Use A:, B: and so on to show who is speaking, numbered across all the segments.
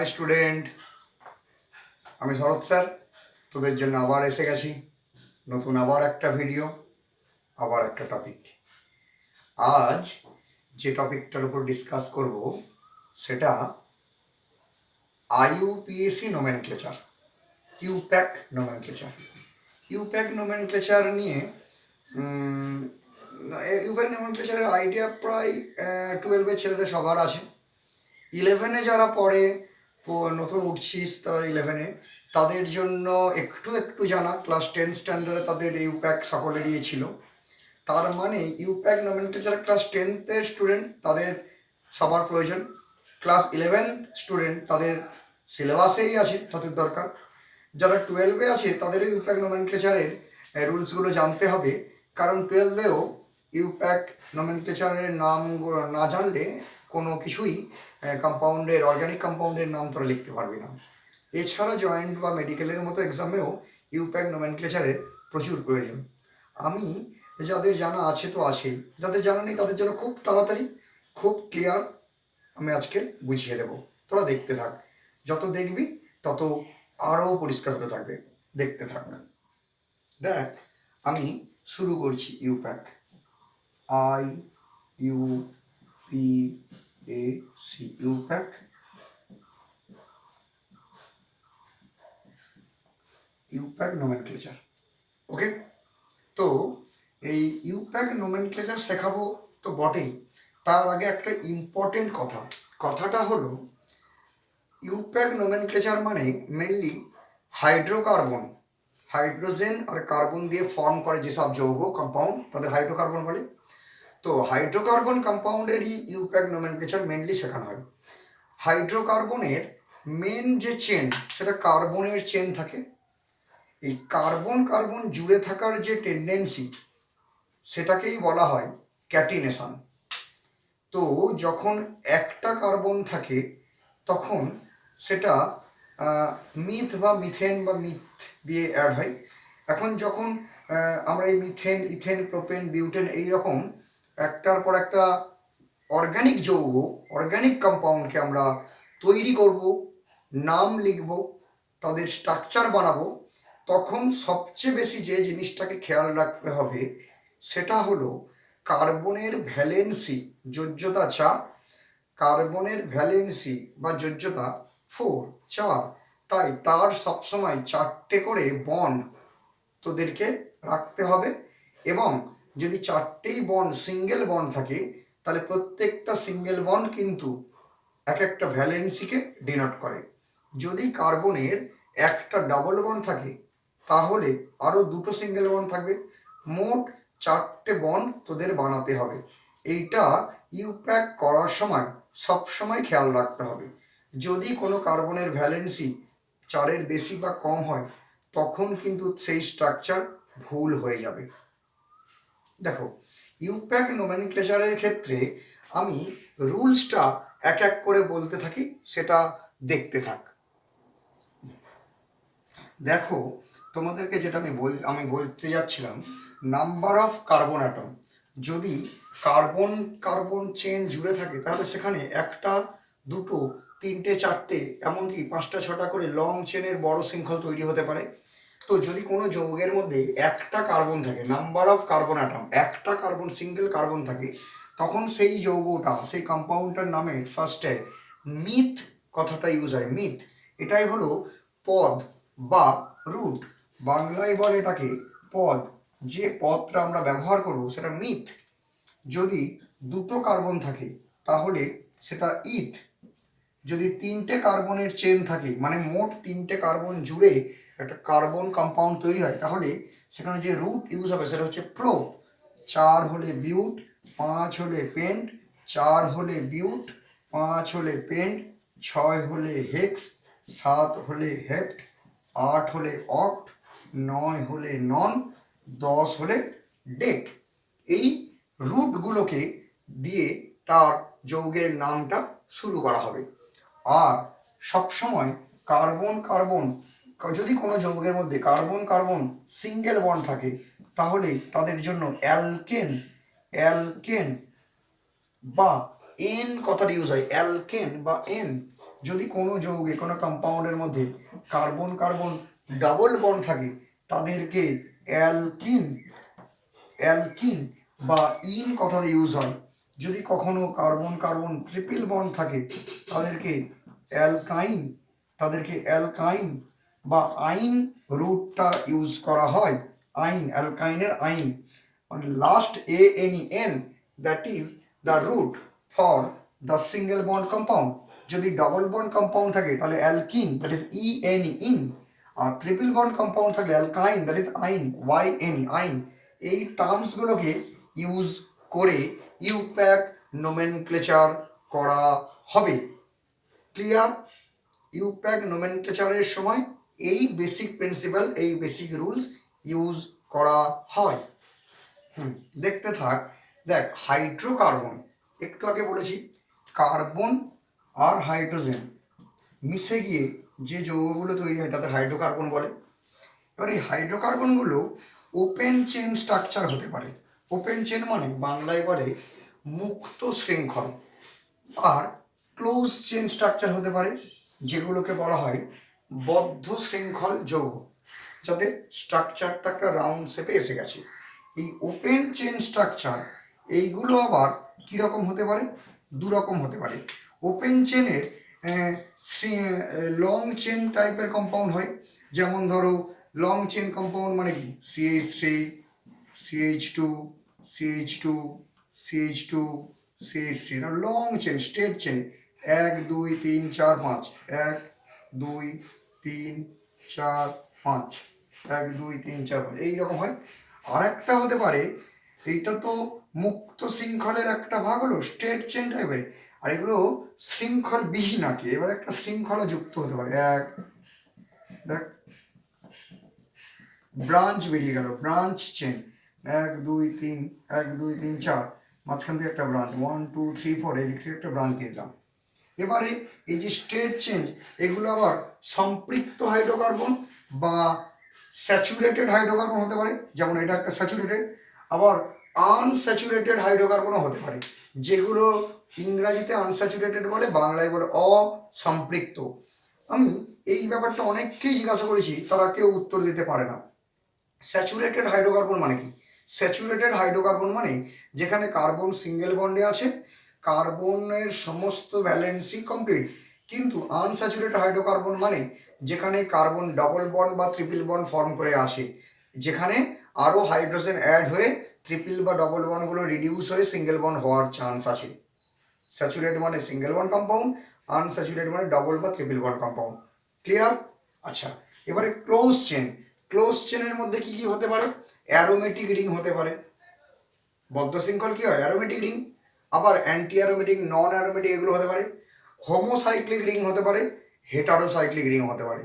A: High student, আমি শরৎ sir তোদের জন্য আবার এসে গেছি। নতুন আবার একটা ভিডিও, আবার একটা টপিক। আজ যে টপিকটার উপর ডিসকাস করব সেটা IUPAC nomenclature, IUPAC nomenclature. IUPAC nomenclature নিয়ে ইউপ্যাক নোমেনক্লেচারের আইডিয়া প্রায় 12-এর ছেলেদের সবার আছে। 11-এ যারা পড়ে, নতুন উঠছিস তারা 11-এ, তাদের জন্য একটু একটু জানা। ক্লাস 10 স্ট্যান্ডার্ডে তাদের ইউপ্যাক সকলেরই ছিল। তার মানে ইউপ্যাক নোমেনক্লেচার ক্লাস 10-এর স্টুডেন্ট তাদের সবার প্রয়োজন। ক্লাস 11 স্টুডেন্ট তাদের সিলেবাসেই আছে, তাদের দরকার। যারা 12-এ আছে তাদেরও ইউপ্যাক নোমেনক্লেচারের রুলসগুলো জানতে হবে, কারণ 12-এও ইউপ্যাক নোমেনক্লেচারের নাম না জানলে কোনো কিছুই কম্পাউন্ডের, অর্গানিক কম্পাউন্ডের নাম তোরা লিখতে পারবি না। এছাড়া জয়েন্ট বা মেডিকেলের মতো এক্সামেও ইউপ্যাক নোমেনক্লেচারের প্রচুর প্রয়োজন। আমি যাদের জানা আছে তো আছেই, যাদের জানা নেই তাদের জন্য খুব তাড়াতাড়ি, খুব ক্লিয়ার আমি আজকে বুঝিয়ে দেবো। তোরা দেখতে থাক, যত দেখবি তত আরও পরিষ্কার হতে থাকবে। দেখতে থাক। দেখ, আমি শুরু করছি। IUPAC, I U P A C, IUPAC. IUPAC nomenclature, okay. তো এই ইউপ্যাক নোমেনক্লেচার শেখাবো তো বটেই, তার আগে একটা ইম্পর্টেন্ট কথাটা হলো ইউপ্যাক নোমেনক্লেচার মানে মেনলি হাইড্রোকার্বন, হাইড্রোজেন আর কার্বন দিয়ে ফর্ম করে যেসব যৌগ কম্পাউন্ড তাদের হাইড্রোকার্বন বলে। তো হাইড্রোকার্বন কম্পাউন্ডেরই ইউপ্যাক নোমেনক্লেচার মেনলি শেখানো হয়। হাইড্রোকার্বনের মেন যে চেন সেটা কার্বনের চেন থাকে। এই কার্বন কার্বন জুড়ে থাকার যে টেন্ডেন্সি সেটাকেই বলা হয় ক্যাটিনেশন। তো যখন একটা কার্বন থাকে তখন সেটা মিথ বা মিথেন বা মিথ দিয়ে অ্যাড হয়। এখন যখন আমরা এই মিথেন, ইথেন, প্রোপেন, বিউটেন এইরকম একটার পর একটা অর্গানিক যৌগ, অর্গানিক কম্পাউন্ডকে আমরা তৈরি করব, নাম লিখব, তাদের স্ট্রাকচার বানাবো, তখন সবচেয়ে বেশি যে জিনিসটাকে খেয়াল রাখতে হবে সেটা হলো কার্বনের ভ্যালেন্সি, যোজ্যতা 4। কার্বনের ভ্যালেন্সি বা যোজ্যতা 4। তাই তার সবসময় 4টে করে বন্ড তোদেরকে রাখতে হবে। এবং যদি 4টেই বন্ড সিঙ্গেল বন্ড থাকে তাহলে প্রত্যেকটা সিঙ্গেল বন্ড কিন্তু এক একটা ভ্যালেন্সিকে ডিনোট করে। যদি কার্বনের একটা ডাবল বন্ড থাকে তাহলে আরও 2টো সিঙ্গেল বন্ড থাকবে। মোট 4টে বন্ড তোদের বানাতে হবে। এইটা ইউপ্যাক করার সময় সবসময় খেয়াল রাখতে হবে। যদি কোনো কার্বনের ভ্যালেন্সি 4-এর বেশি বা কম হয় তখন কিন্তু সেই স্ট্রাকচার ভুল হয়ে যাবে। দেখো, ইউপ্যাক নোমেনক্লেচারের ক্ষেত্রে আমি রুলসটা এক এক করে বলতে থাকি, সেটা দেখতে থাক। দেখো, তোমাদেরকে যেটা আমি বলতে যাচ্ছিলাম, নাম্বার অফ কার্বন অ্যাটম। যদি কার্বন কার্বন চেন জুড়ে থাকে তাহলে সেখানে 1টা, 2টো, 3টে, 4টে, এমনকি 5টা, 6টা করে লং চেনের বড় শৃঙ্খল তৈরি হতে পারে। তো যদি কোনো যৌগের মধ্যে একটা কার্বন থাকে, নাম্বার অফ কার্বন অ্যাটম, একটা কার্বন, সিঙ্গেল কার্বন থাকে, তখন সেই যৌগটা, সেই কম্পাউন্ডটার নামে ফার্স্টে মিথ কথাটা ইউজ হয়। মিথ, এটাই হলো পদ বা রুট। বাংলায় বলে এটাকে পদ। যে পদটা আমরা ব্যবহার করব সেটা মিথ। যদি 2টো কার্বন থাকে তাহলে সেটা ইথ। যদি 3টে কার্বনের চেন থাকে, মানে মোট 3টে কার্বন জুড়ে একটা কার্বন কম্পাউন্ড তৈরি হয়, তাহলে সেখানে যে রুট ইউজ হবে সেটা হচ্ছে প্রো। 4 হলে বিউট, 5 হলে পেন্ট, 4 হলে বিউট, 5 হলে পেন্ট, 6 হলে হেক্স, 7 হলে হেপ্ট, 8 হলে অক্ট, 9 হলে নন, 10 হলে ডেক। এই রুটগুলোকে দিয়ে তার যৌগের নামটা শুরু করা হবে। আর সবসময় কার্বন কার্বন, যদি কোনো যৌগের মধ্যে কার্বন কার্বন সিঙ্গেল বন্ড থাকে তাহলে তাদের জন্য অ্যালকেন, অ্যালকেন বা এন কথাটা ইউজ হয়, অ্যালকেন বা এন। যদি কোনো যৌগে কোনো কম্পাউন্ডের মধ্যে কার্বন কার্বন ডাবল বন্ড থাকে তাদেরকে অ্যালকিন অ্যালকিন বা ইন কথাটা ইউজ হয়। যদি কখনো কার্বন কার্বন ট্রিপল বন্ড থাকে তাদেরকে অ্যালকাইন অ্যালকাইন বা আইন রুটটা ইউজ করা হয়। আইন, অ্যালকাইনের আইন, মানে last ANEN, that is the root for the single bond compound. যদি ডাবল বন্ড কম্পাউন্ড থাকে তাহলে alkene, that is ENE, ene. আর ট্রিপল বন্ড কম্পাউন্ড থাকলে alkyne, that is yne, YNE, yne. এই টার্মসগুলোকে ইউজ করে ইউপ্যাক নোমেনক্লেচার করা হবে। ক্লিয়ার? ইউপ্যাক নোমেনক্লেচারের সময় এই বেসিক প্রিন্সিপাল, এই বেসিক রুলস ইউজ করা হয়। দেখতে থাক। দেখ, হাইড্রোকার্বন, একটু আগে বলেছি কার্বন আর হাইড্রোজেন মিশে গিয়ে যে যৌগগুলো তৈরি হয় তাদের হাইড্রোকার্বন বলে। এবার এই হাইড্রোকার্বনগুলো ওপেন চেন স্ট্রাকচার হতে পারে। ওপেন চেন মানে বাংলায় বলে মুক্ত শৃঙ্খল। আর ক্লোজ চেন স্ট্রাকচার হতে পারে, যেগুলোকে বলা হয় বদ্ধ শৃঙ্খল যৌগ, যাদের স্ট্রাকচারটা একটা রাউন্ড শেপে এসে গেছে। এই ওপেন চেন স্ট্রাকচার এইগুলো আবার কীরকম হতে পারে? দুরকম হতে পারে। ওপেন চেনের লং চেন টাইপের কম্পাউন্ড হয়, যেমন ধরো লং চেন কম্পাউন্ড মানে কি CH3, CH2, CH2, CH2, CH3, long chain, straight chain 1 2 3 4 5, 1 2 3 4 5, 1 2 3 4 5, এইরকম হয়। আর একটা হতে পারে, এইটা তো মুক্ত শৃঙ্খলের একটা ভাগ হলো, স্ট্রেট চেন টাইপের। আর এগুলো শৃঙ্খল বিহীন আর কি, এবার একটা শৃঙ্খলা যুক্ত হতে পারে। দেখ ব্রাঞ্চ বেরিয়ে গেল, ব্রাঞ্চ চেন 1 2 3, 1 2 3 4, মাঝখান থেকে একটা ব্রাঞ্চ 1 2 3 4, এই দিক থেকে একটা ব্রাঞ্চ দিয়ে দিলাম। এবারে এই যে স্ট্রেট চেঞ্জ, এগুলো আবার সম্পৃক্ত হাইড্রোকার্বন বা স্যাচুরেটেড হাইড্রোকার্বন হতে পারে, যেমন এটা একটা স্যাচুরেটেড। আবার আনস্যাচুরেটেড হাইড্রোকার্বনও হতে পারে, যেগুলো ইংরাজিতে আনস্যাচুরেটেড বলে, বাংলায় বলে অসম্পৃক্ত। আমি এই ব্যাপারটা অনেককেই জিজ্ঞাসা করেছি, তারা কেউ উত্তর দিতে পারে না। স্যাচুরেটেড হাইড্রোকার্বন মানে কি? স্যাচুরেটেড হাইড্রোকার্বন মানে যেখানে কার্বন সিঙ্গেল বন্ডে আছে, কার্বনের সমস্ত ভ্যালেন্সি কমপ্লিট, কিন্তু আনস্যাচুরেটেড হাইড্রোকার্বন মানে যেখানে কার্বন ডাবল বন্ড বা ট্রিপল বন্ড ফর্ম করে আসে, যেখানে আরও হাইড্রোজেন অ্যাড হয়ে ট্রিপল বা ডবল বন্ডগুলো রিডিউস হয়ে সিঙ্গেল বন্ড হওয়ার চান্স আছে। স্যাচুরেট মানে সিঙ্গেল বন্ড কম্পাউন্ড, আনস্যাচুরেট মানে ডবল বা ট্রিপল বন্ড কম্পাউন্ড। ক্লিয়ার? আচ্ছা, এবারে ক্লোজ চেন। ক্লোজ চেনের মধ্যে কি কি হতে পারে? অ্যারোমেটিক রিং হতে পারে। বদ্ধ শৃঙ্খল কি হয়? Aromatic ring. আবার অ্যান্টি অ্যারোমেটিক, নন অ্যারোমেটিক এগুলো হতে পারে। হোমোসাইক্লিক রিং হতে পারে, হেটারোসাইক্লিক রিং হতে পারে।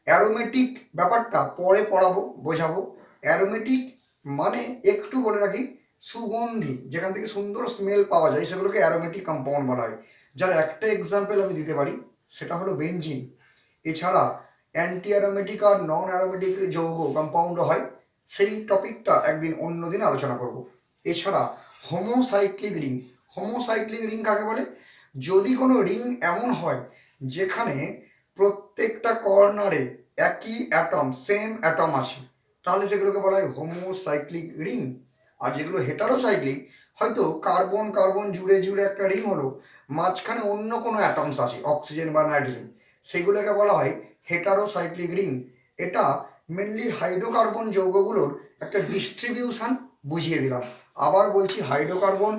A: অ্যারোমেটিক ব্যাপারটা পরে পড়াবো, বোঝাবো। অ্যারোমেটিক মানে একটু বলে রাখি, সুগন্ধি, যেখান থেকে সুন্দর স্মেল পাওয়া যায় সেগুলোকে অ্যারোমেটিক কম্পাউন্ড বলা হয়। যার একটা এক্সাম্পল আমি দিতে পারি, সেটা হলো বেনজিন। এছাড়া অ্যান্টি অ্যারোমেটিক আর নন অ্যারোমেটিক যৌগ কম্পাউন্ডও হয়, সেই টপিকটা একদিন অন্য দিন আলোচনা করব। এছাড়া হোমোসাইক্লিক রিং। হোমোসাইক্লিক রিং কাকে বলে? যদি কোনো রিং এমন হয় যেখানে প্রত্যেকটা কর্নারে একই অ্যাটম, সেম অ্যাটম আছে, তাহলে সেগুলোকে বলা হয় হোমোসাইক্লিক রিং। আর যেগুলো হেটারোসাইক্লিক, হয়তো কার্বন কার্বন জুড়ে জুড়ে একটা রিং হলো, মাঝখানে অন্য কোনো অ্যাটমস আছে, অক্সিজেন বা নাইট্রোজেন, সেগুলোকে বলা হয় হেটারোসাইক্লিক রিং। এটা মেনলি হাইড্রোকার্বন যৌগগুলোর একটা ডিস্ট্রিবিউশন বুঝিয়ে দিলাম। আবার বলছি, হাইড্রোকার্বন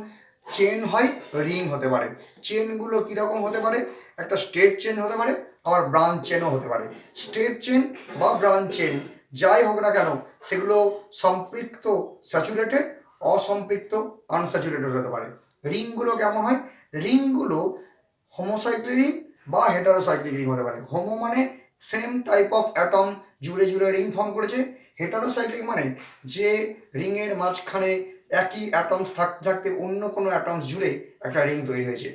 A: চেন হয়, রিং হতে পারে। চেনগুলো কীরকম হতে পারে? একটা স্ট্রেট চেন হতে পারে, আবার ব্রাঞ্চ চেনও হতে পারে। স্ট্রেট চেন বা ব্রাঞ্চ চেন যাই হোক না কেন, সেগুলো সম্পৃক্ত স্যাচুরেটেড, অসম্পৃক্ত আনস্যাচুরেটেড হতে পারে। রিংগুলো কেমন হয়? রিংগুলো হোমোসাইক্লিক রিং বা হেটারোসাইক্লিক রিং হতে পারে। হোমো মানে সেম টাইপ অফ অ্যাটম জুড়ে জুড়ে রিং ফর্ম করেছে। হেটারোসাইক্লিক মানে যে রিংয়ের মাঝখানে একই অ্যাটমস থাকতে থাকতে অন্য কোনো অ্যাটমস জুড়ে একটা রিং তৈরি হয়েছে।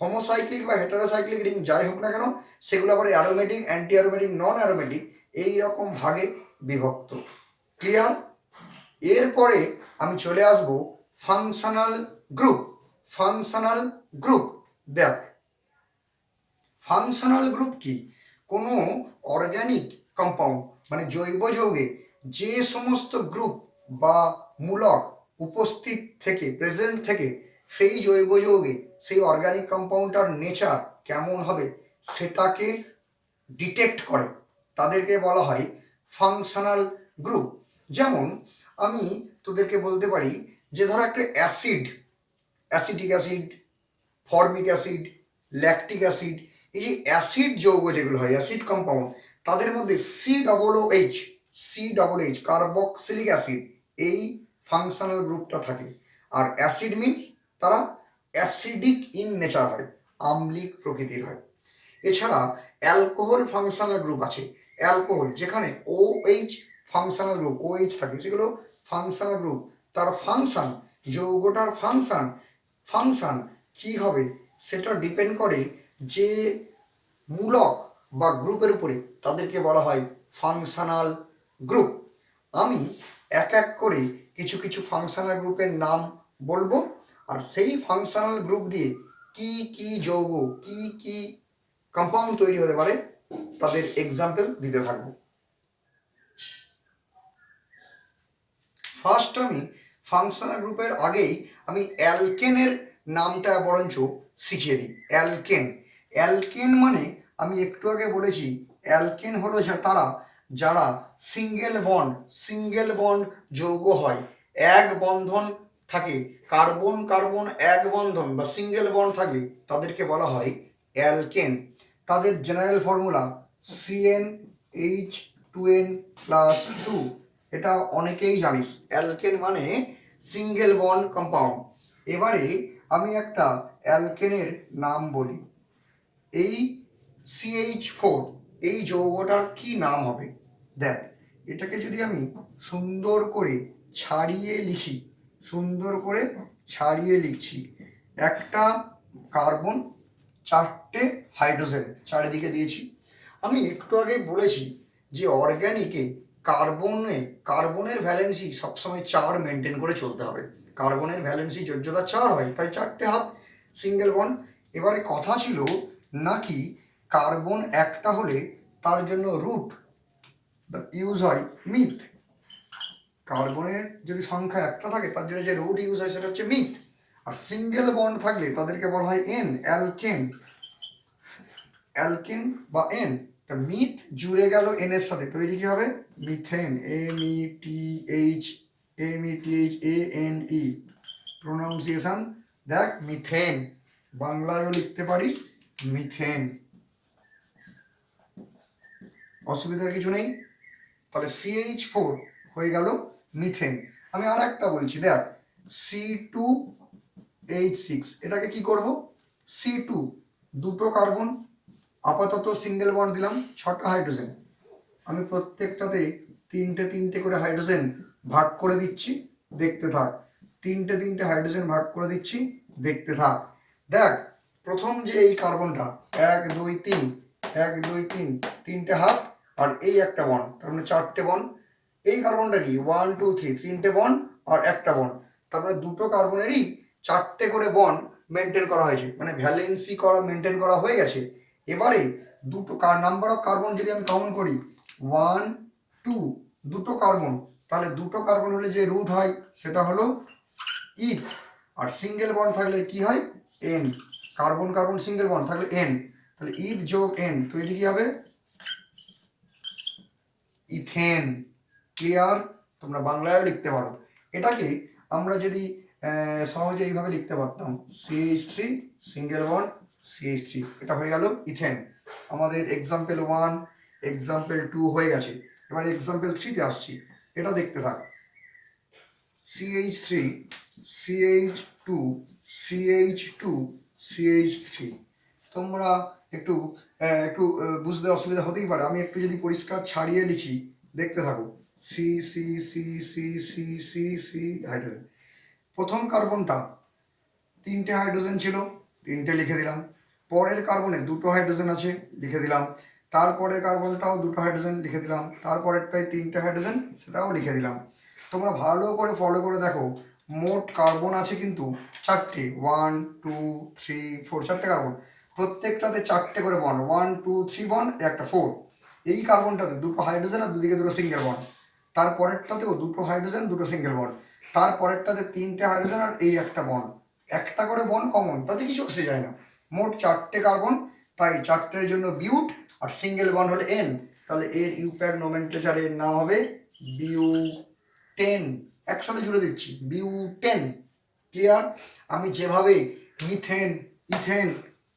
A: হোমোসাইক্লিক বা হেটারোসাইক্লিক রিং যাই হোক না কেন, সেগুলো আবার অ্যারোমেটিক, অ্যান্টি অ্যারোমেটিক, নন অ্যারোমেটিক এইরকম ভাগে বিভক্ত। ক্লিয়ার? এরপরে আমি চলে আসব ফাংশনাল গ্রুপ। ফাংশনাল গ্রুপ, দেখ ফাংশনাল গ্রুপ কি? কোনো অর্গানিক কম্পাউন্ড মানে জৈব যৌগে যে সমস্ত গ্রুপ বা মূলক উপস্থিত থেকে প্রেজেন্ট থেকে সেই জৈব যৌগে সেই অর্গানিক কম্পাউন্ডটার নেচার কেমন হবে সেটাকে ডিটেক্ট করে, তাদেরকে বলা হয় ফাংশনাল গ্রুপ। যেমন আমি তোদেরকে বলতে পারি যে ধরো একটা acetic acid, formic acid, lactic acid, এই যে অ্যাসিড যৌগ যেগুলো হয় অ্যাসিড কম্পাউন্ড, তাদের মধ্যে সি কার্বক্সিলিক অ্যাসিড এই ফাংশনাল গ্রুপটা থাকে। আর অ্যাসিড মিনস তারা অ্যাসিডিক ইন নেচার হয়, আম্লিক প্রকৃতির হয়। এছাড়া অ্যালকোহল ফাংশনাল গ্রুপ আছে। অ্যালকোহল যেখানে OH ফাংশনাল গ্রুপ OH থাকে, সেগুলো ফাংশনাল গ্রুপ। তার ফাংশন, যৌগটার ফাংশন কি হবে সেটা ডিপেন্ড করে যে মূলক বা গ্রুপের উপরে, তাদেরকে বলা হয় ফাংশনাল গ্রুপ। আমি এক এক করে কিছু কিছু ফাংশনাল গ্রুপের নাম বলবো, আর সেই ফাংশনাল গ্রুপ দিয়ে কি কি যৌগ কি কি কম্পাউন্ড তৈরি হতে পারে তাদের এক্সাম্পল দিতে থাকবো। ফার্স্ট আমি ফাংশনাল গ্রুপের আগেই আমি অ্যালকেনের নামটা বরঞ্চ শিখিয়ে দিই। অ্যালকেন মানে আমি একটু আগে বলেছি অ্যালকেন হলো তারা যারা সিঙ্গেল বন্ড যৌগ হয়, এক বন্ধন থাকে, কার্বন কার্বন এক বন্ধন বা সিঙ্গেল বন্ড থাকলে তাদেরকে বলা হয় অ্যালকেন। তাদের জেনারেল ফর্মুলা CnH2n+2। এটা অনেকেই জানিস, অ্যালকেন মানে সিঙ্গেল বন্ড কম্পাউন্ড। এবারে আমি একটা অ্যালকেনের নাম বলি। এই CH4 এই যৌগটার কি নাম হবে? দেখ, এটাকে যদি আমি সুন্দর করে ছাড়িয়ে লিখছি, একটা কার্বন, চারটে হাইড্রোজেন চারিদিকে দিয়েছি। আমি একটু আগে বলেছি যে অর্গ্যানিকে কার্বনের ভ্যালেন্সি সবসময় 4 মেনটেন করে চলতে হবে। কার্বনের ভ্যালেন্সি যোজ্যতা 4 হয়, তাই 4টে হাত সিঙ্গেল বন্ড। এবারে কথা ছিল নাকি কার্বন একটা হলে তার জন্য রুট ইউজ হয় মিথ। কার্বনের যদি সংখ্যা একটা থাকে তার জন্য যে রুট ইউজ হয় সেটা হচ্ছে মিথ। আর সিঙ্গেল বন্ড থাকলে তাদেরকে বলা হয় অ্যালকেন বা এন। তা মিথ জুড়ে গেল এন এর সাথে, তৈরি কি হবে? মিথেন। METHANE প্রোনাউন্সিয়েশন দেখ, মিথেন। বাংলায়ও লিখতে পারিস মিথেন, অসুবিধার কিছু নেই। তাহলে CH4 হয়ে গেল মিথেন। আমি আর একটা বলছি, দেখ C2H6, এটাকে কি করব? C2 দুটো কার্বন, আপাতত সিঙ্গেল বন্ড দিলাম, 6টা হাইড্রোজেন। আমি প্রত্যেকটাতে তিনটে করে হাইড্রোজেন ভাগ করে দিচ্ছি, দেখতে থাক। তিনটে হাইড্রোজেন ভাগ করে দিচ্ছি, দেখতে থাক। দেখ, প্রথম যে এই কার্বনটা 1 2 3 তিনটে হাত, আর এই একটা বন্ড, তার মানে 4টে বন্ড। এই কার্বনটা কি 1 2 3 তিনটে বন্ড আর একটা বন্ড, তারপরে দুটো কার্বনেরই 4টে করে বন্ড মেনটেন করা হয়েছে, মানে ভ্যালেন্সি মেনটেন করা হয়ে গেছে। এবারে দুটো নাম্বার অফ কার্বন যদি আমি কাউন্ট করি 1 2, দুটো কার্বন, তাহলে দুটো কার্বন হলে যে রুট হয় সেটা হলো ইথ। আর সিঙ্গেল বন্ড থাকলে কি হয়? N. Carbon carbon single bond থাকলে এন, তাহলে ইথ যোগ এন তৈরি কি হবে? ইথেন। ক্লিয়ার? তোমরা বাংলায়ও লিখতে পারো। এটাকে আমরা যদি সহজে এইভাবে লিখতে পারতাম, CH3 সিঙ্গেল বন্ড CH3, এটা হয়ে গেল ইথেন। আমাদের এক্সাম্পল 1 এক্সাম্পল 2 হয়ে গেছে। এবার এক্সাম্পল 3 তে আসছি, এটা দেখতে থাক। CH3 CH2 CH2 CH3। তোমরা একটু বুঝতে অসুবিধা হতেই পারে, আমি একটু যদি পরিষ্কার ছাড়িয়ে লিখি, দেখতে থাকো। C C C C C C C hydrogen. প্রথম কার্বনটা 3টে হাইড্রোজেন ছিল, 3টে লিখে দিলাম। পরের কার্বনে 2টো হাইড্রোজেন আছে, লিখে দিলাম। তারপরের কার্বনটাও 2টো হাইড্রোজেন, লিখে দিলাম। তারপরেরটাই 3টে হাইড্রোজেন, সেটাও লিখে দিলাম। তোমরা ভালো করে ফলো করে দেখো, মোট কার্বন আছে কিন্তু 4টে, 1 2 3 4, 4টে কার্বন। প্রত্যেকটাতে 4টে করে বন্ড, 1 2 3 বন্ড, একটা 4। এই কার্বনটাতে 2টো হাইড্রোজেন আর দুদিকে 2টো সিঙ্গেল বন্ড, তারপরেরটাতেও 2টো হাইড্রোজেন 2টো সিঙ্গেল বন্ড, তারপরেরটাতে 3টে হাইড্রোজেন আর এই একটা বন্ড, একটা করে বন্ড কমন, তাতে কিছু আসে যায় না। মোট 4টে কার্বন, তাই 4টের জন্য বিউট, আর সিঙ্গেল বন্ড হলে এন, তাহলে এর ইউপ্যাক নোমেনক্লেচারের নাম হবে বিউটেন। একসাথে জুড়ে দিচ্ছি, বিউটেন। ক্লিয়ার? আমি যেভাবে মিথেন, ইথেন,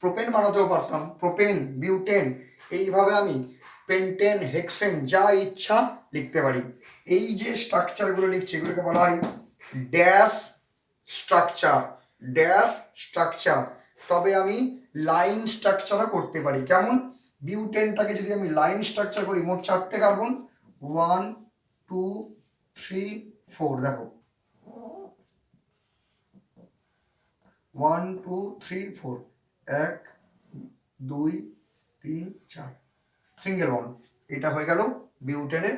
A: প্রোপেন বানাতেও পারতাম, প্রোপেন, বিউটেন, এইভাবে আমি পেন্টেন, হেক্সেন যা ইচ্ছা লিখতে পারি। এই যে স্ট্রাকচারগুলো লিখছি এগুলোকে বলা হয় ড্যাশ স্ট্রাকচার, ড্যাশ স্ট্রাকচার। তবে আমি লাইন স্ট্রাকচারও করতে পারি। কেমন? বিউটেনটাকে যদি আমি লাইন স্ট্রাকচার করি, মোট 4টে কার্বন, 1 2 3 4, দেখো 1 2 3 4, 1 2 3 4, সিঙ্গেল বন্ড। এটা হয়ে গেল বিউটেনের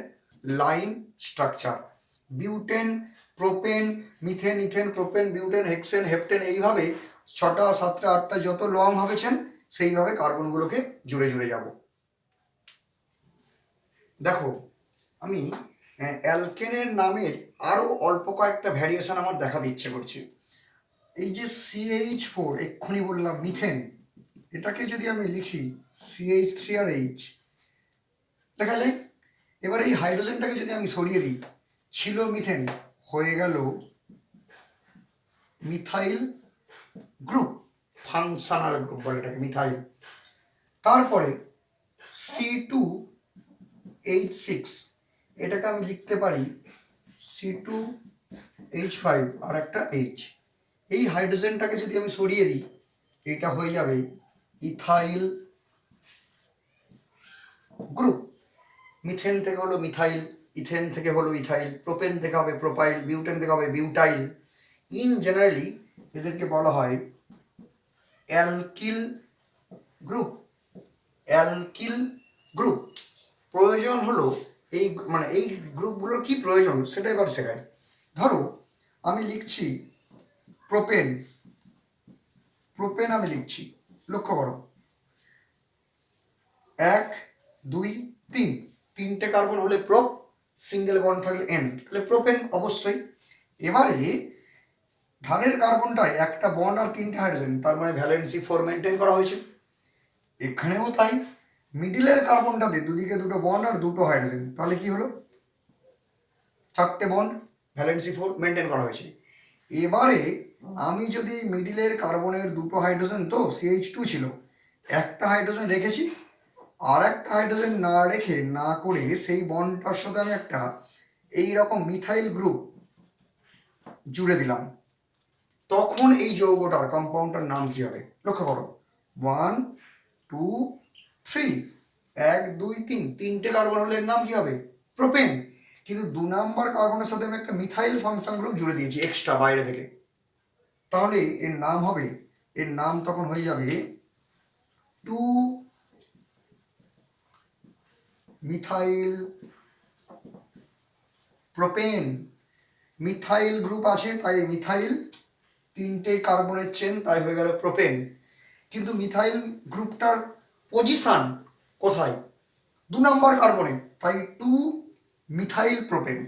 A: line structure. Butane, propane, methane, ethane, propane, butane, hexane, heptane, এইভাবে 6টা 7টা 8টা যত লং হবেছেন সেইভাবে কার্বনগুলোকে জুড়ে জুড়ে যাব। দেখো আমি অ্যালকেনের নামের আরো অল্প কয়েকটা ভ্যারিয়েশন আমার দেখাতে ইচ্ছে করছে। এই যে CH4 এক্ষুনি বললাম মিথেন, এটাকে যদি আমি লিখি CH3 আর H দেখা যায়। এবার এই হাইড্রোজেনটাকে যদি আমি সরিয়ে দিই, ছিল মিথেন, হয়ে গেল মিথাইল গ্রুপ, ফাংশনাল গ্রুপ বলে এটাকে, মিথাইল। তারপরে C2H6, এটাকে আমি লিখতে পারি C2H5 আর একটা H। এই হাইড্রোজেনটাকে যদি আমি সরিয়ে দিই, এটা হয়ে যাবে ইথাইল গ্রুপ। মিথেন থেকে হলো মিথাইল, ইথেন থেকে হলো ইথাইল, প্রোপেন থেকে হবে প্রোপাইল, বিউটেন থেকে হবে বিউটাইল। ইন জেনারেলি এদেরকে বলা হয় অ্যালকিল গ্রুপ, অ্যালকিল গ্রুপ। প্রয়োজন হলো এই মানে এই গ্রুপগুলোর কি প্রয়োজন সেটা এবার শেখায়। ধরো আমি লিখছি প্রোপেন, প্রোপেন আমি লিখছি, লক্ষ্য করো 1 2 3, 3টে কার্বন হলে প্রোপ, সিঙ্গেল বন্ড থাকলে এন, তাহলে প্রোপেন অবশ্যই। এবারে ধারের কার্বনটায় একটা বন্ড আর 3টে হাইড্রোজেন, তার মানে ভ্যালেন্সি 4 মেনটেন করা হয়েছে। এখানেও তাই, মিডিলের কার্বনটাতে দুদিকে 2টো বন্ড আর 2টো হাইড্রোজেন, তাহলে কি হলো 4টে বন্ড, ভ্যালেন্সি 4 মেনটেন করা হয়েছে। এবারে আমি যদি মিডিলের কার্বনের 2টো হাইড্রোজেন, তো CH2 ছিল, একটা হাইড্রোজেন রেখেছি, আর একটা হাইড্রোজেন না রেখে না করে সেই বন্ডটার সাথে আমি একটা এইরকম মিথাইল গ্রুপ জুড়ে দিলাম, তখন এই যৌগটার কম্পাউন্ডটার নাম কি হবে? লক্ষ্য করো 1 2 3, 1 2 3, 3টে কার্বন হলে এর নাম কি হবে? প্রোপেন। কিন্তু 2 নাম্বার কার্বনের সাথে আমি একটা মিথাইল ফাংশন গ্রুপ জুড়ে দিয়েছি এক্সট্রা বাইরে থেকে, তাহলে এর নাম হবে, এর নাম তখন হয়ে যাবে 2 মিথাইল প্রোপেন। মিথাইল গ্রুপ আছে তাই মিথাইল, 3টে কার্বনের চেন, তাই হয়ে গেল প্রোপেন। কিন্তু মিথাইল গ্রুপটার পজিশন কোথায়? 2 নাম্বার কার্বনে, তাই 2 মিথাইল প্রোপেন।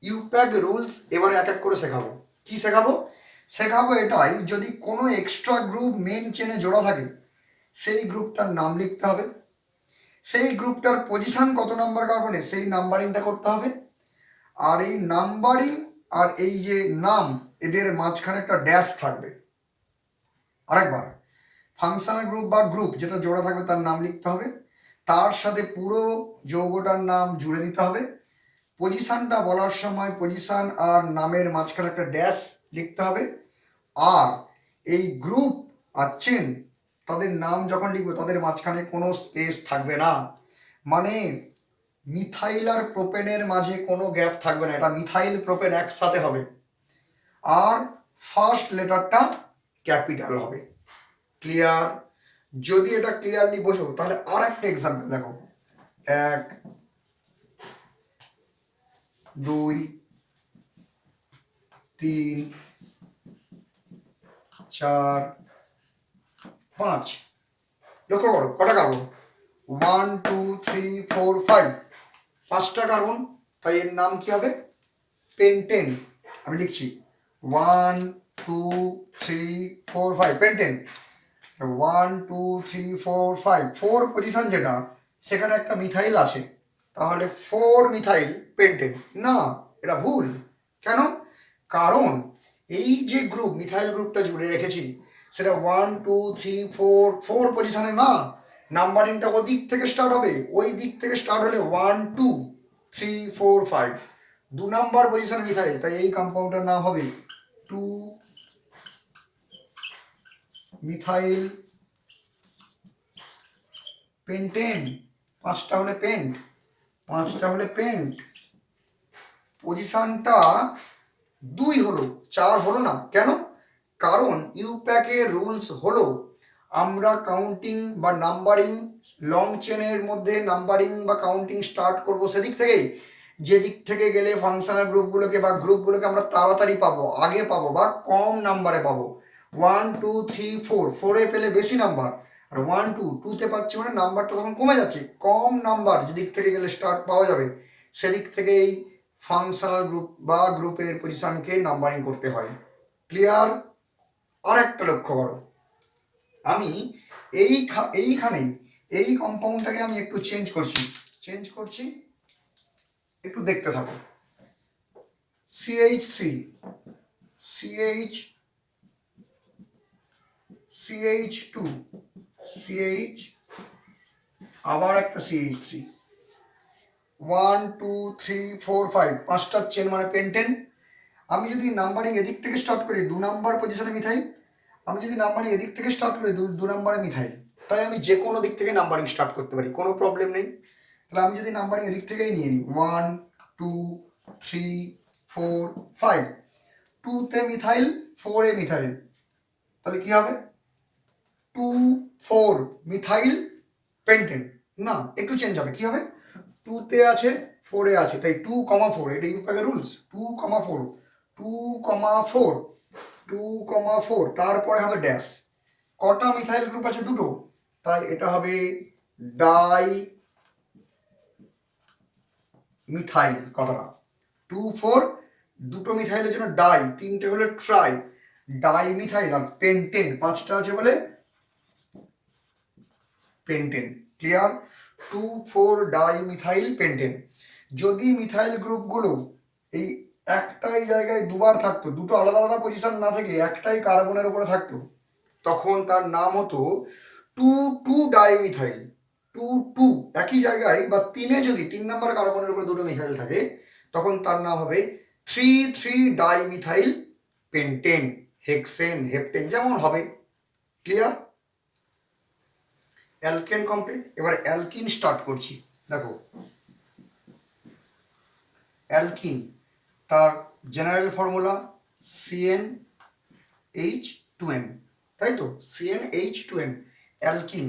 A: ইউপ্যাক রুলস এবারে এক এক করে শেখাবো। কি শেখাবো? শেখাবো এটাই, যদি কোনো এক্সট্রা গ্রুপ মেন চেনে জোড়া থাকে সেই গ্রুপটার নাম লিখতে হবে, সেই গ্রুপটার পজিশন কত নাম্বার কার্বনে সেই নাম্বারিংটা করতে হবে, আর এই নাম্বারিং আর এই যে নাম এদের মাঝখানে একটা ড্যাশ থাকবে। আরেকবার, ফাংশনাল গ্রুপ বা গ্রুপ যেটা জোড়া থাকবে তার নাম লিখতে হবে, তার সাথে পুরো যৌগটার নাম জুড়ে দিতে হবে, পজিশনটা বলার সময় পজিশন আর নামের মাঝখানে একটা ড্যাশ লিখতে হবে, আর এই গ্রুপ আর চেন তাদের নাম যখন লিখবো তাদের মাঝখানে কোনো স্পেস থাকবে না, মানে মিথাইল আর প্রোপেনের মাঝে কোনো গ্যাপ থাকবে না, এটা মিথাইল প্রোপেন একসাথে হবে, আর ফার্স্ট লেটারটা ক্যাপিটাল হবে। ক্লিয়ার? যদি এটা ক্লিয়ারলি বোঝো তাহলে আর একটা এক্সাম্পল দেখো, 1 2 3 4 5, লক্ষ্য করো কটা কার্বন, 1 2 3 4 5, 5টা কার্বন, তাই এর নাম কি হবে, পেন্টেন। আমি লিখছি 1 2 3 4 5 পেন্টেন। 1 2 3 4 5, 4 পজিশন যেটা সেখানে একটা মিথাইল আছে, তাহলে 4 মিথাইল পেন্টেন না, এটা ভুল। কেন? কারণ এই যে গ্রুপ মিথাইল গ্রুপটা জুড়ে রেখেছি সেটা 1 2 3 4 4 পজিশনে না, নাম্বারিংটা ওদিক থেকে স্টার্ট হবে, ওই দিক থেকে স্টার্ট হলে 1 2 3 4 5, 2 নাম্বার পজিশনে মিথাইল, তাই এই কম্পাউন্ডের নাম হবে 2 মিথাইল পেন্টেন। 5টা হলে পেন্ট, 5টা হলে পেন্ট, পজিশনটা 2 হলো, 4 হলো না। কেন? কারণ ইউপ্যাকের রুলস হলো আমরা কাউন্টিং বা নাম্বারিং লং চেনের মধ্যে নাম্বারিং বা কাউন্টিং স্টার্ট করব সেদিক থেকেই, যেদিক থেকে গেলে ফাংশনাল গ্রুপগুলোকে বা গ্রুপগুলোকে আমরা তাড়াতাড়ি পাবো, আগে পাবো বা কম নাম্বারে পাবো। 1 2 3 4, 4-এ পেলে বেশি নাম্বার, আর 1 2, 2-তে পাচ্ছি মানে নাম্বারটা তখন কমে যাচ্ছে, কম নাম্বার যেদিক থেকে গেলে স্টার্ট পাওয়া যাবে সেদিক থেকেই ফাংশনাল গ্রুপ বা গ্রুপের পজিশনকে নাম্বারিং করতে হয়। ক্লিয়ার? আর একটা লক্ষ্য করো, আমি এইখানেই এই কম্পাউন্ডটাকে আমি একটু চেঞ্জ করছি, একটু দেখতে থাকো। CH3 CH CH2 CH, আবার একটা CH3, 1 2 3 4 5, 5টা চেন মানে পেন্টেন। আমি যদি নাম্বারিং এদিক থেকে স্টার্ট করি 2 নাম্বার পজিশনে মিথাইল, আমি যদি নাম্বারিং এদিক থেকে স্টার্ট করি 2 নাম্বারে মিথাইল, তাই আমি যে কোনো দিক থেকে নাম্বারিং স্টার্ট করতে পারি, কোনো প্রবলেম নেই। তাহলে আমি যদি নাম্বারিং এদিক থেকেই নিয়ে নিই 1 2 3 4 5, 2-তে মিথাইল 4-এ মিথাইল, তাহলে কি হবে 2 4 মিথাইল পেন্টেন। না, একটু চেঞ্জ হবে, কি হবে 2-তে আছে 4-এ আছে, তাই 2 4, এটা ইউপ্যাকের রুলস, 2 4 2 4 2 4, তারপরে হবে ড্যাশ। কটা মিথাইল গ্রুপ আছে? দুটো, তাই এটা হবে ডাই মিথাইল। কথাটা 2 4, দুটো মিথাইলের জন্য ডাই, 3টে হলে ট্রাই, ডাই মিথাইল। আর পেন্টেন 5টা আছে বলে pentane. Clear? 2 4 die methyl pentane. যদি মিথাইল গ্রুপগুলো এই একটাই জায়গায় দুবার থাকতো, দুটো আলাদা আলাদা পজিশন না থেকে একটাই কার্বনের উপরে থাকতো, তখন তার নাম হতো 2 2 ডাইমিথাইল। 2 2 একই জায়গায় বা 3-এ যদি 3 নাম্বার কার্বনের উপরে দুটো মিথাইল থাকে, তখন তার নাম হবে 3 3 ডাইমিথাইল পেন্টেন, হেক্সেন, হেপটেন যেমন হবে। ক্লিয়ার? অ্যালকেন কমপ্লিট, এবার অ্যালকিন স্টার্ট করছি। দেখো অ্যালকিন, তার জেনারেল ফর্মুলা CnH2n, তাই তো, CnH2n অ্যালকিন।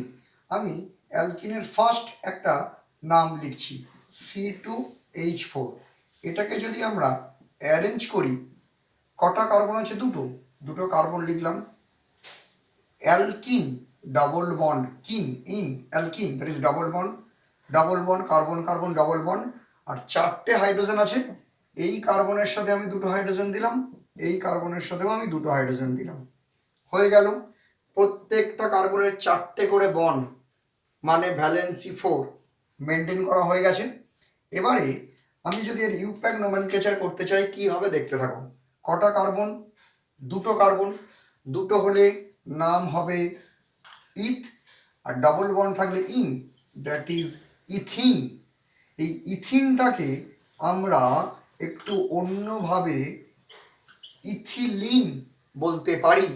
A: আমি অ্যালকিনের ফার্স্ট একটা নাম লিখছি C2H4। এটাকে যদি আমরা অ্যারেঞ্জ করি, কটা কার্বন আছে? দুটো কার্বন লিখলাম। অ্যালকিন ডাবল বন্ড, কিন in alkene, that is double bond carbon carbon double bond, আর 4টে হাইড্রোজেন আছে। এই কার্বনের সাথে আমি দুটো হাইড্রোজেন দিলাম, এই কার্বনের সাথেও আমি দুটো হাইড্রোজেন দিলাম, হয়ে গেল। প্রত্যেকটা কার্বনের 4টে করে বন্ড, মানে ভ্যালেন্সি 4 মেনটেন করা হয়ে গেছে। এবারে আমি যদি এর ইউপ্যাক নোমেনক্লেচার করতে চাই, কি হবে দেখতে থাকো। কটা কার্বন? দুটো কার্বন, দুটো হলে নাম হবে ইথ, আর ডাবল বন্ড থাকলে ইন, দ্যাট ইজ ইথিন। এই ইথিনটাকে আমরা একটু অন্যভাবে ইথিলিন বলতে পারি,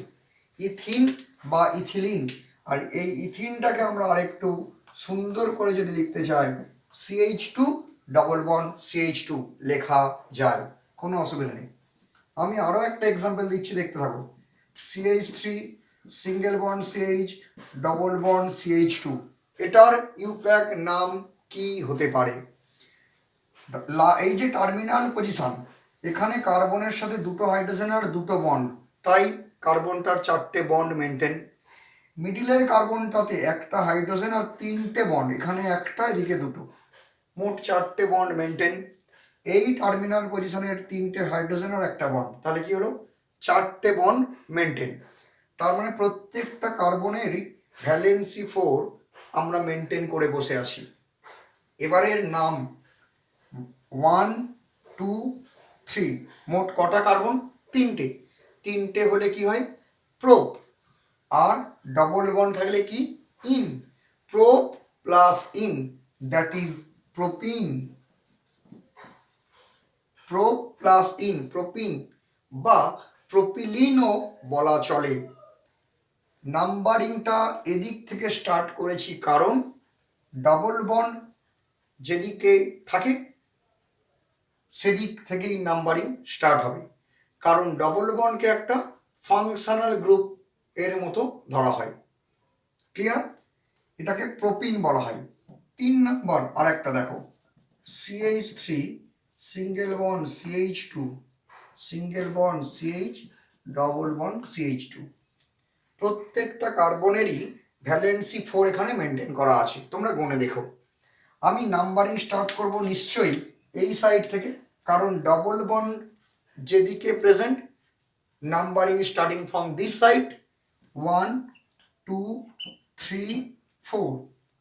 A: ইথিন বা ইথিলিন। আর এই ইথিনটাকে আমরা আরেকটু সুন্দর করে যদি লিখতে চাই, CH2 ডাবল বন্ড CH2 লেখা যায়, কোনো অসুবিধা নেই। আমি আরও একটা এক্সাম্পল দিচ্ছি, দেখতে থাকো। CH3 single bond CH double bond CH2, এটার ইউপ্যাক নাম কি হতে পারে? এই যে টার্মিনাল পজিশন, এখানে কার্বনের সাথে দুটো হাইড্রোজেন আর দুটো বন্ড, তাই কার্বনটার 4টে বন্ড মেনটেন। মিডিলের কার্বনটাতে একটা হাইড্রোজেন আর 3টে বন্ড, এখানে একটা এদিকে দুটো, মোট 4টে বন্ড মেনটেন। এই টার্মিনাল পজিশনের 3টে হাইড্রোজেন আর একটা বন্ড, তাহলে কি হলো 4টে বন্ড মেনটেন। তার মানে প্রত্যেকটা কার্বনেরই ভ্যালেন্সি 4 আমরা মেনটেন করে বসে আছি। এবারের নাম 1 2 3, মোট কটা কার্বন? 3টে। 3টে হলে কি হয়? প্রোপ। আর ডবল বন্ড থাকলে কি? In. Prop plus in, that is propene. Prop plus in, propene বা প্রোপিলিনও বলা চলে। নাম্বারিংটা এদিক থেকে স্টার্ট করেছি কারণ ডাবল বন্ড যেদিকে থাকে সেদিক থেকেই নাম্বারিং স্টার্ট হবে, কারণ ডবল বন্ডকে একটা ফাংশনাল গ্রুপ এর মতো ধরা হয়। ক্লিয়ার? এটাকে প্রোপিন বলা হয়। 3 নম্বর আর একটা দেখো, CH3 single bond CH2, single bond CH, double bond CH2। প্রত্যেকটা কার্বনেরই ভ্যালেন্সি 4 এখানে মেনটেন করা আছে, তোমরা গুনে দেখো। আমি নাম্বারিং স্টার্ট করব নিশ্চয়ই এই সাইড থেকে, কারণ ডবল বন্ড যেদিকে present, numbering starting from this side. 1 2 3 4,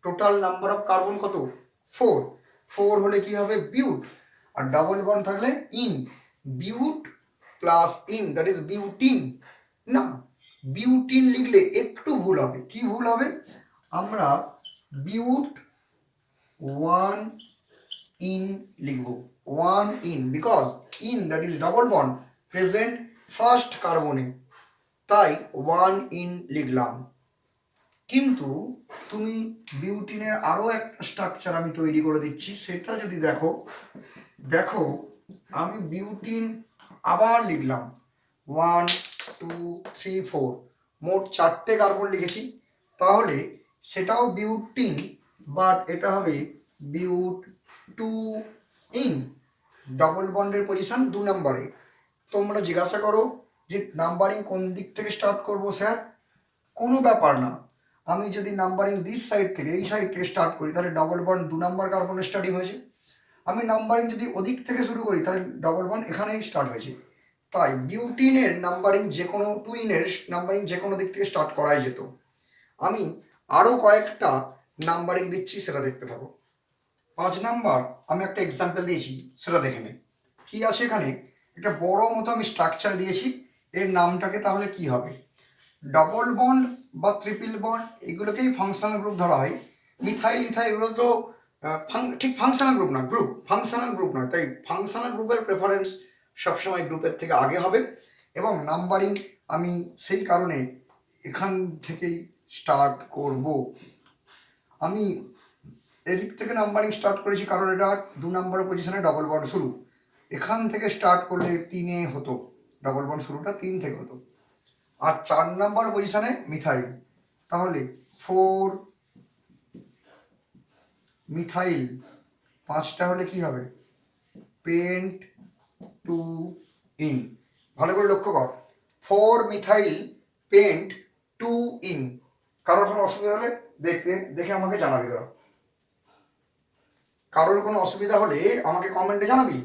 A: total number of carbon কত? 4। 4 হলে কি হবে? বিউট। আর ডাবল বন্ড থাকলে in. বিউট plus in, that is butene. না, বিউটিন লিখলে একটু ভুল হবে। কি ভুল হবে? আমরা বিউট 1 in লিখবো। 1 in, because in that is double bond present first কার্বনে, তাই 1 in লিখলাম। কিন্তু তুমি বিউটিনের আরো একটা স্ট্রাকচার আমি তৈরি করে দিচ্ছি, সেটা যদি দেখো, দেখো আমি বিউটিন আবার লিখলাম 1 2 3 4, মোট 4টে কার্বন লিখেছি। তাহলে সেটাও বিউটিন, বাট এটা হবে বিউট 2 ইন। ডবল বন্ডের পজিশন 2 নম্বরে। তোমরা জিজ্ঞাসা করো যে নাম্বারিং কোন দিক থেকে স্টার্ট করব স্যার? কোনো ব্যাপার না, আমি যদি নাম্বারিং দিস সাইড থেকে, এই সাইড থেকে স্টার্ট করি, তাহলে ডবল বন্ড 2 নম্বর কার্বনে স্টার্টিং হয়েছে। আমি নাম্বারিং যদি ওদিক থেকে শুরু করি, তাহলে ডবল বন্ড এখানেই স্টার্ট হয়েছে। তাই বিউটিনের নাম্বারিং যে কোনো, টুইনের নাম্বারিং যে কোনো দিক থেকে স্টার্ট করাই যেত। আমি আরও কয়েকটা নাম্বারিং দিচ্ছি, সেটা দেখতে থাকো। 5 নাম্বার আমি একটা এক্সাম্পল দিয়েছি, সেটা দেখে নে। কি আছে এখানে? একটা বড় মতো আমি স্ট্রাকচার দিয়েছি, এর নামটাকে তাহলে কি হবে? ডাবল বন্ড বা ট্রিপল বন্ড এগুলোকেই ফাংশনাল গ্রুপ ধরা হয়। মিথাইল ইথাইল এগুলো তো ঠিক ফাংশনাল গ্রুপ না, গ্রুপ ফাংশনাল গ্রুপ নয়। তাই ফাংশনাল গ্রুপের প্রেফারেন্স সবসময় গ্রুপের থেকে আগে হবে। এবং নাম্বারিং আমি সেই কারণে এখান থেকেই স্টার্ট করব। আমি এদিক থেকে নাম্বারিং স্টার্ট করেছি কারণ এটা 2 নম্বরের পজিশনে ডবল বন্ড শুরু। এখান থেকে স্টার্ট করলে 3-এ হতো, ডবল বন্ড শুরুটা 3 থেকে হতো। আর 4 নম্বর পজিশনে মিথাইল, তাহলে 4 মিথাইল। 5টা হলে কি হবে? Pent 2 ene. ভালো করে লক্ষ্য কর, 4 মিথাইল পেন্ট 2 ইন। কারোর কোনো অসুবিধা হলে দেখে আমাকে জানাবি। তোরা কারোর কোনো অসুবিধা হলে আমাকে কমেন্টে জানাবি।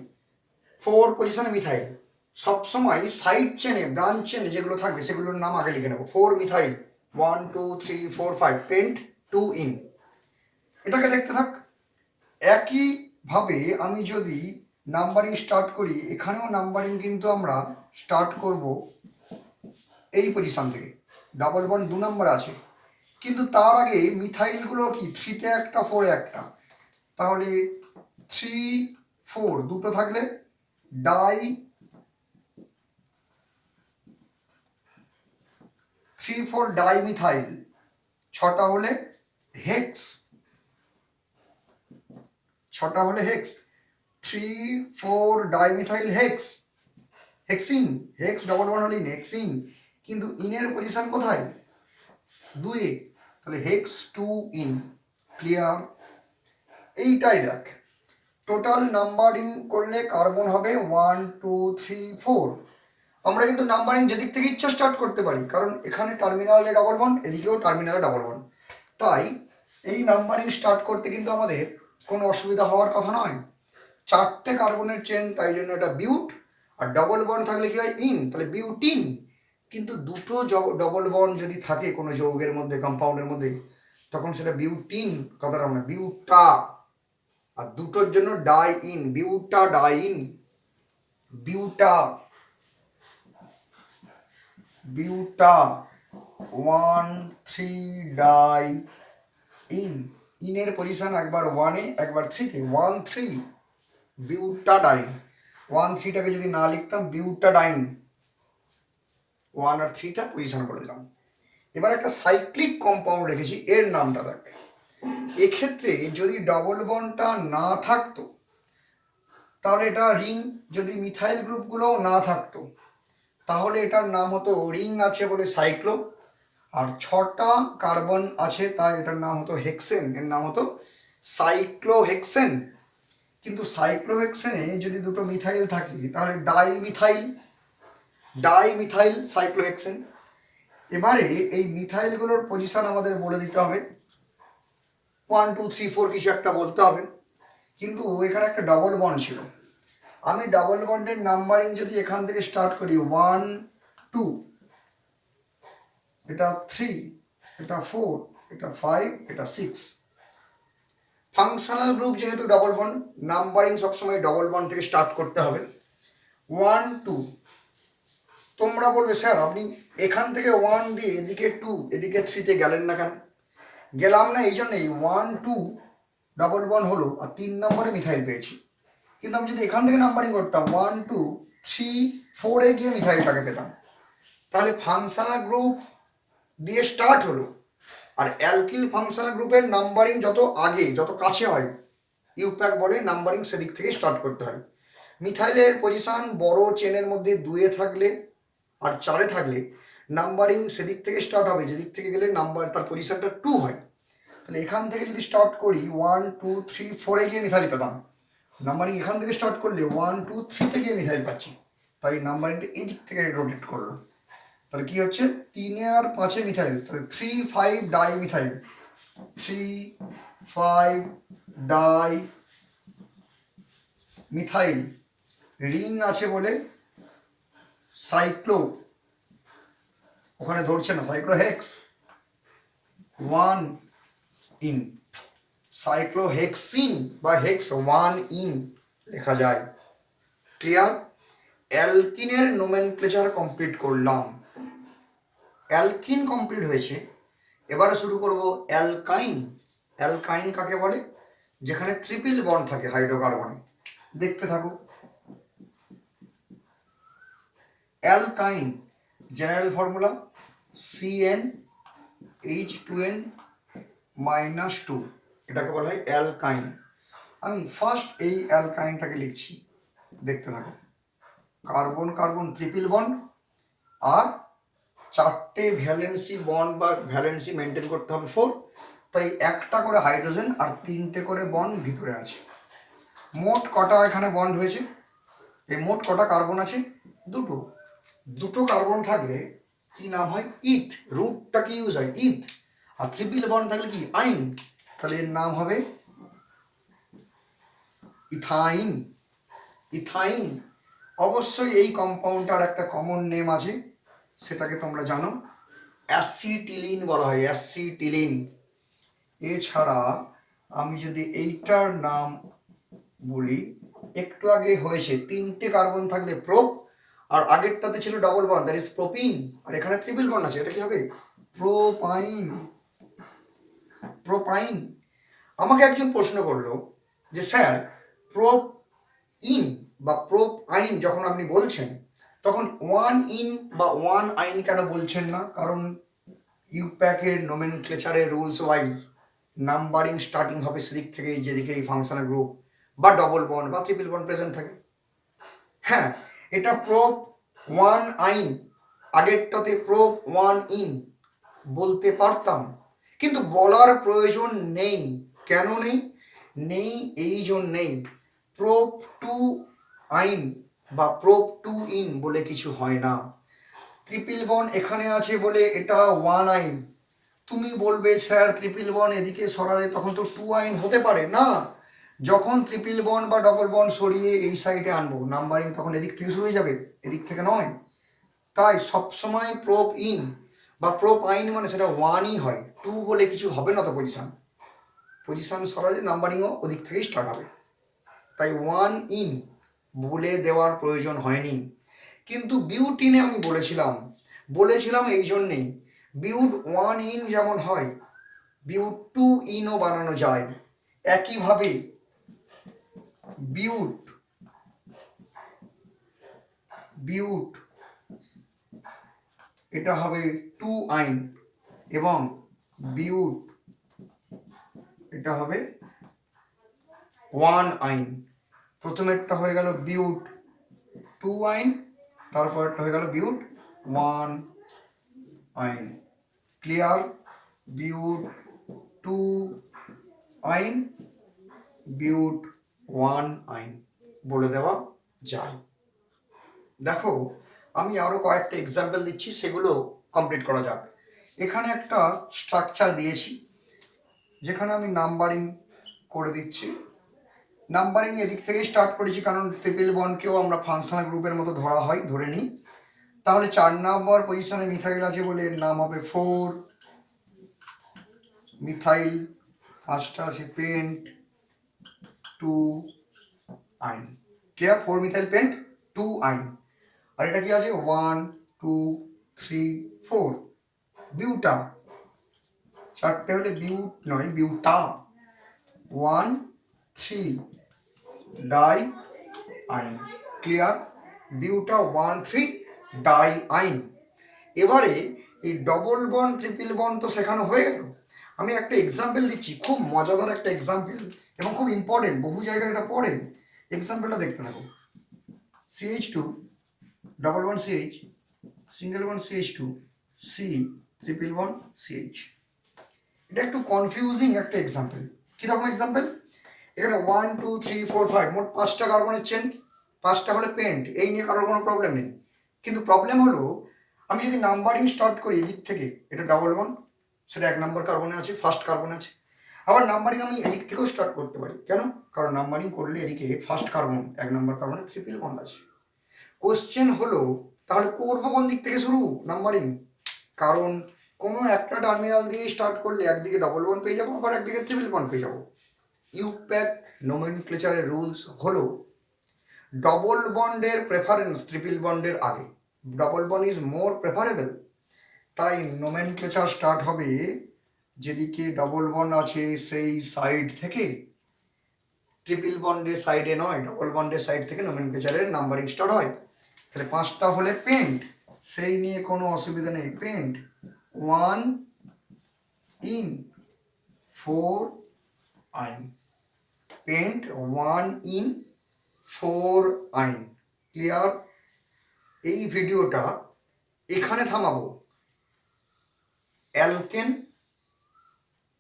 A: 4 পজিশনে মিথাইল, সবসময় সাইড চেনে, ব্রাঞ্চ চেনে যেগুলো থাকবে সেগুলোর নাম আগে লিখে নেবো। 4 মিথাইল, 1 2 3 4 5, পেন্ট 2 ইন। এটাকে দেখতে থাক। একইভাবে আমি যদি নাম্বারিং স্টার্ট করি, এখানেও নাম্বারিং কিন্তু আমরা স্টার্ট করব এই পজিশন থেকে। ডাবল বন্ড 2 নম্বর আছে, কিন্তু তার আগে মিথাইলগুলো কি 3-তে একটা 4-এ একটা, তাহলে 3 4 দুটো থাকলে ডাই, 3 4 ডাই মিথাইল। 6টা হলে হেক্স, 6টা হলে hex, 3 4 die methyl hex, hexene. Hex double bond হলে হেক্সিন, কিন্তু ইনের পজিশন কোথায়? 2-এ, তাহলে হেক্স 2 ইন। ক্লিয়ার? এইটাই দেখ, টোটাল নাম্বারিং করলে কার্বন হবে 1 2 3 4। আমরা কিন্তু নাম্বারিং যেদিক থেকে ইচ্ছা স্টার্ট করতে পারি, কারণ এখানে টার্মিনালে ডবল বন্ড, এদিকেও টার্মিনালে ডবল বন্ড। তাই এই নাম্বারিং স্টার্ট করতে কিন্তু আমাদের কোনো অসুবিধা হওয়ার কথা নয়। 4টে কার্বনের চেন, তাই জন্য এটা বিউট। আর ডবল বন্ড থাকলে কি হয়? ইন, তাহলে বিউটিন। কিন্তু দুটো ডবল বন্ড যদি থাকে কোনো যৌগের মধ্যে, কম্পাউন্ডের মধ্যে, তখন সেটা বিউটিন কথাটা আমরা বিউটা। আর দুটোর জন্য di ene, buta diene, buta buta 1,3 di ene. ইনের পজিশন একবার 1-এ একবার 3-তে, 1,3 বিউটাডাইন। 1,3টাকে যদি না লিখতাম বিউটাডাইন, 1 আর 3টা পজিশন করে দিলাম। এবার একটা সাইক্লিক কম্পাউন্ড রেখেছি, এর নামটা দেখ। এক্ষেত্রে যদি ডবল বন্ডটা না থাকতো তাহলে এটা রিং, যদি মিথাইল গ্রুপগুলো না থাকতো তাহলে এটার নাম হতো রিং আছে বলে সাইক্লো, আর 6টা কার্বন আছে তাই এটার নাম হতো হেক্সেন, এর নাম হতো সাইক্লোহেক্সেন। কিন্তু সাইক্লোহেক্সেনে যদি দুটো মিথাইল থাকে তাহলে ডাইমিথাইল সাইক্লোহেক্সেন। এবারে এই মিথাইলগুলোর পজিশন আমাদের বলে দিতে হবে, 1 2 3 4 কিছু একটা বলতে হবে। কিন্তু এখানে একটা ডবল বন্ড ছিল, আমি ডবল বন্ডের নাম্বারিং যদি এখান থেকে স্টার্ট করি 1 2, এটা 3, এটা 4, এটা 5, এটা 6। ফাংশনাল গ্রুপ যেহেতু ডবল বন্ড, নাম্বারিং সবসময় ডবল বন্ড থেকে স্টার্ট করতে হবে। 1 2, তোমরা বলবে স্যার আপনি এখান থেকে 1 দিয়ে এদিকে 2 এদিকে 3-তে গেলেন না কেন? গেলাম না এই জন্যেই 1 2 ডবল বন্ড হলো আর 3 নম্বরে মিথাইল পেয়েছি। কিন্তু আমি যদি এখান থেকে নাম্বারিং করতাম 1 2 3 4-এ গিয়ে মিথাইলটাকে পেতাম, তাহলে ফাংশনাল গ্রুপ দিয়ে স্টার্ট হলো। আর অ্যালকিল ফাংশনাল গ্রুপের নাম্বারিং যত আগে যত কাছে হয় ইউপ্যাক বলে নাম্বারিং সেদিক থেকে স্টার্ট করতে হয়। মিথাইলের পজিশন বড় চেনের মধ্যে 2-এ থাকলে আর 4-এ থাকলে নাম্বারিং সেদিক থেকে স্টার্ট হবে যেদিক থেকে গেলে নাম্বার তার পজিশনটা 2 হয়। তাহলে এখান থেকে যদি স্টার্ট করি 1 2 3 4-এ গিয়ে মিথাইল পেতাম, নাম্বারিং এখান থেকে স্টার্ট করলে 1 2 3-তে গিয়ে মিথাইল পাচ্ছি, তাই নাম্বারিংটা এই দিক থেকে রোটেট করলো। তাহলে কি হচ্ছে 3 আর 5-এ মিথাইল, তাহলে 3 5 die methyl, 3 5 die methyl. Ring আছে বলে সাইক্লো, ওখানে ধরছে না, সাইক্লোহেক্স 1 ইন, সাইক্লোহেক্সিন বা হেক্স 1 ইন লেখা যায়। ক্লিয়ার? অ্যালকিনের নোমেনক্লেচার কমপ্লিট করলাম, অ্যালকিন কমপ্লিট হয়েছে। এবারে শুরু করব অ্যালকাইন। অ্যালকাইন কাকে বলে? যেখানে ট্রিপল বন্ড থাকে হাইড্রোকার্বনে। দেখতে থাকো। অ্যালকাইন জেনারেল ফর্মুলা CnH2n-2, এটাকে বলা হয় অ্যালকাইন। আমি ফার্স্ট এই অ্যালকাইনটাকে লিখছি, দেখতে থাকো। কার্বন কার্বন ট্রিপল বন্ড, আর 4টে ভ্যালেন্সি বন্ড বা ভ্যালেন্সি মেনটেন করতে হবে 4, তাই একটা করে হাইড্রোজেন আর 3টে করে বন্ড ভিতরে আছে। মোট কটা এখানে বন্ড হয়েছে? এই মোট কটা কার্বন আছে? দুটো কার্বন থাকলে কি নাম হয়? ইথ। রুটটা কি ইউজ হয়? ইথ। আর ট্রিপল বন্ড থাকলে কি? আইন। তাহলে এর নাম হবে ইথাইন। ইথাইন। অবশ্যই এই কম্পাউন্ডটার একটা কমন নেম আছে, সেটাকে তোমরা জানো, অ্যাসিটিলিন বলা হয়, অ্যাসিটিলিন। এছাড়া আমি যদি এইটার নাম বলি, একটু আগে হয়েছে 3টে কার্বন থাকলে প্রোপ, আর আগেরটাতে ছিল double bond, that is propene, আর এখানে ট্রিপল বন্ড আছে, এটা কি হবে? প্রোপাইন। প্রোপাইন। আমাকে একজন প্রশ্ন করলো যে স্যার প্রোপ ইন বা প্রোপ আইন যখন আপনি বলছেন তখন 1 ইন বা 1 আইন কেন বলছেন না? কারণ ইউপ্যাকের নোমেনক্লেচারের রুলস ওয়াইজ নাম্বারিং স্টার্টিং হবে সেদিক থেকে যেদিকে এই ফাংশনাল গ্রুপ বা ডবল বন্ড বা ট্রিপল বন্ড প্রেজেন্ট থাকে। হ্যাঁ, এটা প্রোপ 1 আইন, আগেরটাতে প্রোপ 1 ইন বলতে পারতাম, কিন্তু বলার প্রয়োজন নেই। কেন নেই? এই জন্যেই প্রোপ 2 আইন বা প্রোপ টু ইন বলে কিছু হয় না। ট্রিপল বন্ড এখানে আছে বলে এটা ওয়ান আইন। তুমি বলবে স্যার ট্রিপল বন্ড এদিকে সরালে তখন তো টু আইন হতে পারে না। যখন ট্রিপল বন্ড বা ডবল বন্ড সরিয়ে এই সাইডে আনবো নাম্বারিং তখন এদিক থেকে শুরু হয়ে যাবে, এদিক থেকে নয়। তাই সবসময় প্রোপ ইন বা প্রোপ আইন মানে সেটা ওয়ানই হয়, টু বলে কিছু হবে না তো। পজিশন সরালে নাম্বারিংও ওদিক থেকেই স্টার্ট হবে। তাই ওয়ান ইন বলে দেওয়ার প্রয়োজন হয়নি। কিন্তু বিউট ইনে আমি বলেছিলাম এই জন্যেই, বিউট ওয়ান ইন যেমন হয় বিউট টু ইনও বানানো যায়। একইভাবে বিউট এটা হবে টু আইন এবং বিউট এটা হবে ওয়ান আইন। প্রথমেরটা হয়ে গেল বিউট টু আইন, তারপরটা হয়ে গেল বিউট ওয়ান আইন। ক্লিয়ার? বিউট টু আইন, বিউট ওয়ান আইন বলে দেওয়া যায়। দেখো আমি আরো কয়েকটা এক্সাম্পল দিচ্ছি, সেগুলো কমপ্লিট করা যাক। এখানে একটা স্ট্রাকচার দিয়েছি যেখানে আমি নাম্বারিং করে দিচ্ছি। নাম্বারিং এদিক থেকে স্টার্ট করেছি কারণ ট্রিপল বন্ডকেও আমরা ফাংশনাল গ্রুপের মতো ধরে নিই। তাহলে 4 নম্বর পজিশনে মিথাইল আছে বলে এর নাম হবে 4 মিথাইল। 5টা আছে পেন্ট 2 আইন। ক্লিয়ার? 4 মিথাইল পেন্ট 2 আইন। আর এটা কি আছে 1 2 3 4 বিউটা। 4টে হলে বিউট নয় বিউটা। 1 3 ডাই আইন। ক্লিয়ার? বিউটা 1 3 ডাই আইন। এবারে এই ডবল বন্ড ট্রিপল বন্ড তো শেখানো হয়ে গেল। আমি একটা এক্সাম্পল দিচ্ছি, খুব মজাদার একটা এক্সাম্পল এবং খুব ইম্পর্টেন্ট, বহু জায়গায় এটা পড়ে। এক্সাম্পলটা দেখতে থাকো। CH2 double bond CH, single bond CH2 C, triple bond CH। এটা একটু কনফিউজিং একটা এক্সাম্পল। কিরকম এক্সাম্পল? এখানে 1 2 3 4 5 মোট 5টা কার্বনের চেন, 5টা হলে পেন্ট, এই নিয়ে কারোর কোনো প্রবলেম নেই। কিন্তু প্রবলেম হলো আমি যদি নাম্বারিং স্টার্ট করি এদিক থেকে, এটা ডাবল বন্ড, সেটা 1 নম্বর কার্বনে আছে, ফার্স্ট কার্বনে আছে। আবার নাম্বারিং আমি এদিক থেকেও স্টার্ট করতে পারি। কেন? কারণ নাম্বারিং করলে এদিকে ফার্স্ট কার্বন 1 নম্বর কার্বনে ট্রিপল বন্ড আছে। কোশ্চেন হলো তাহলে করবো কোন দিক থেকে শুরু নাম্বারিং? কারণ কোনো একটা টার্মিনাল দিয়ে স্টার্ট করলে একদিকে ডবল বন্ড পেয়ে যাবো, আবার একদিকে ট্রিপল বন্ড পেয়ে যাবো। ইউপ্যাক নোমেনক্লেচারের রুলস হলো ডবল বন্ডের প্রেফারেন্স ট্রিপল বন্ডের আগে, double bond is more preferable. তাই নোমেনক্লেচার স্টার্ট হবে যেদিকে ডবল বন্ড আছে সেই সাইড থেকে, ট্রিপল বন্ডের সাইডে নয়, ডবল বন্ডের সাইড থেকে নোমেনক্লেচারের নাম্বারিং স্টার্ট হয়। তাহলে 5টা হলে পেন্ট, সেই নিয়ে কোনো অসুবিধা নেই। পেন্ট 1 ইন 4 আইন, পেন্ট 1 ইন 4 আইন। ক্লিয়ার? এই ভিডিওটা এখানে থামাবো। অ্যালকেন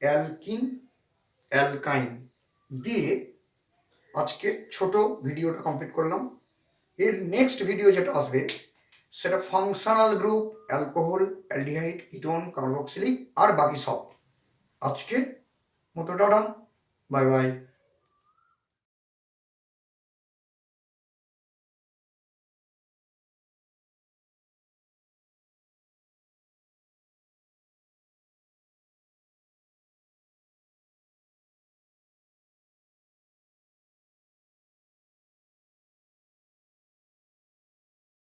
A: অ্যালকিন অ্যালকাইন দিয়ে আজকে ছোট ভিডিওটা কমপ্লিট করলাম। এর নেক্সট ভিডিও যেটা আসবে সেটা functional group, alcohol, aldehyde, ketone, carboxylic আর বাকি সব। আজকে মতো টাটা, বাই বাই।